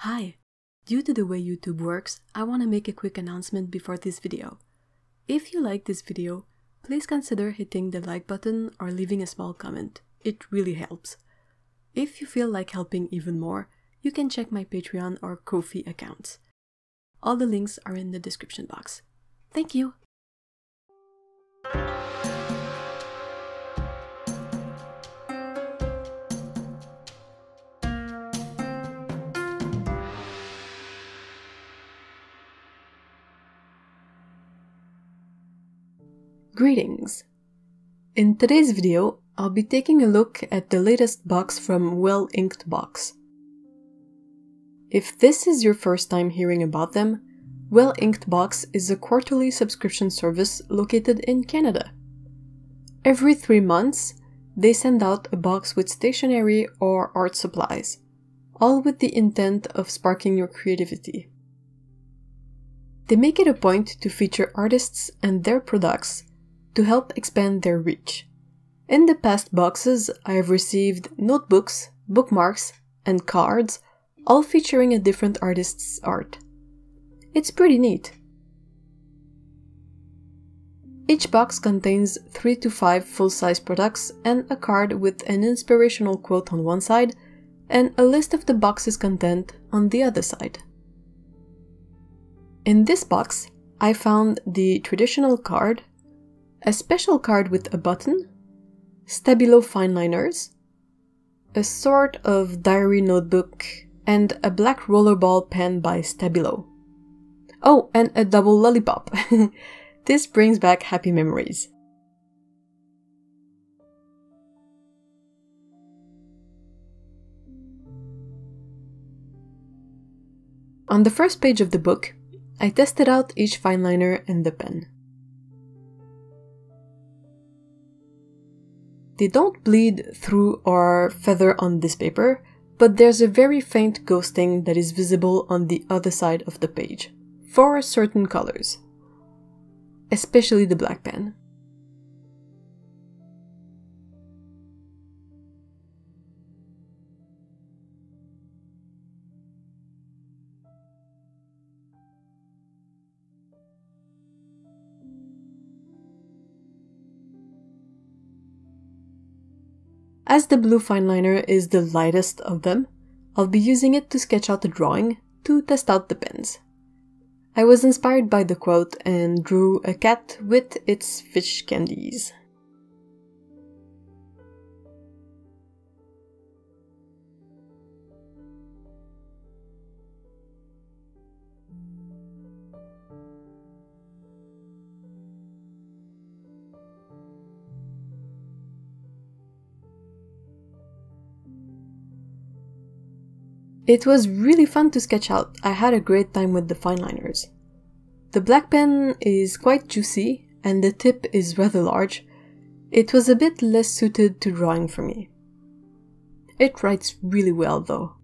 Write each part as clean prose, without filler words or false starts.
Hi! Due to the way YouTube works, I want to make a quick announcement before this video. If you like this video, please consider hitting the like button or leaving a small comment. It really helps. If you feel like helping even more, you can check my Patreon or Ko-fi accounts. All the links are in the description box. Thank you! Greetings! In today's video, I'll be taking a look at the latest box from Well Inked Box. If this is your first time hearing about them, Well Inked Box is a quarterly subscription service located in Canada. Every 3 months, they send out a box with stationery or art supplies, all with the intent of sparking your creativity. They make it a point to feature artists and their products to help expand their reach. In the past boxes, I have received notebooks, bookmarks, and cards, all featuring a different artist's art. It's pretty neat. Each box contains 3 to 5 full-size products and a card with an inspirational quote on one side and a list of the box's content on the other side. In this box, I found the traditional card, a special card with a button, Stabilo fine liners, a sort of diary notebook, and a black rollerball pen by Stabilo. Oh, and a double lollipop. This brings back happy memories. On the first page of the book, I tested out each fine liner and the pen. They don't bleed through or feather on this paper, but there's a very faint ghosting that is visible on the other side of the page, for certain colors, especially the black pen. As the blue fine liner is the lightest of them, I'll be using it to sketch out a drawing to test out the pens. I was inspired by the quote and drew a cat with its fish candies. It was really fun to sketch out. I had a great time with the fine liners. The black pen is quite juicy and the tip is rather large. It was a bit less suited to drawing for me. It writes really well though.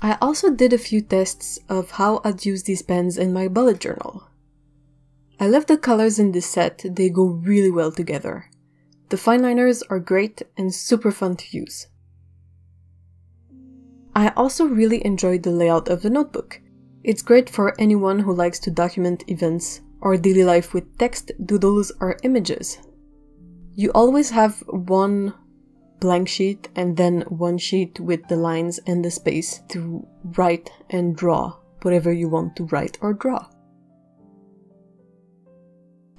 I also did a few tests of how I'd use these pens in my bullet journal. I love the colors in this set, they go really well together. The fine liners are great and super fun to use. I also really enjoyed the layout of the notebook. It's great for anyone who likes to document events or daily life with text, doodles, or images. You always have one blank sheet and then one sheet with the lines and the space to write and draw whatever you want to write or draw.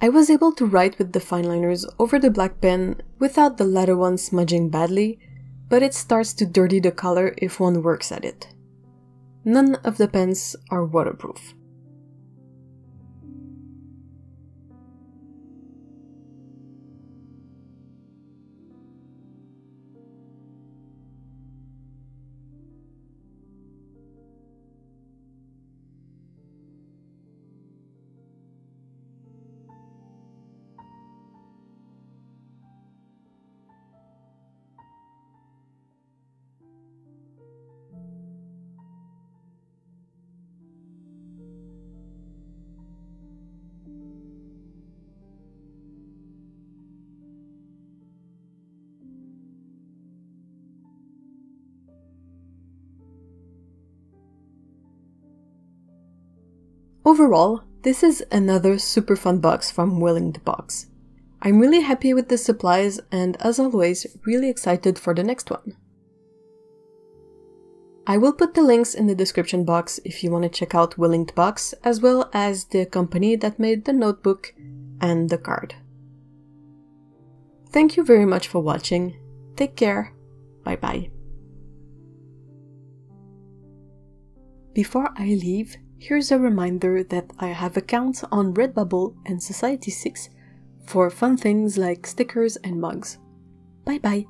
I was able to write with the fine liners over the black pen without the latter one smudging badly, but it starts to dirty the color if one works at it. None of the pens are waterproof. Overall, this is another super fun box from Well Inked Box. I'm really happy with the supplies and, as always, really excited for the next one. I will put the links in the description box if you want to check out Well Inked Box, as well as the company that made the notebook and the card. Thank you very much for watching. Take care. Bye bye. Before I leave, here's a reminder that I have accounts on Redbubble and Society6 for fun things like stickers and mugs. Bye bye!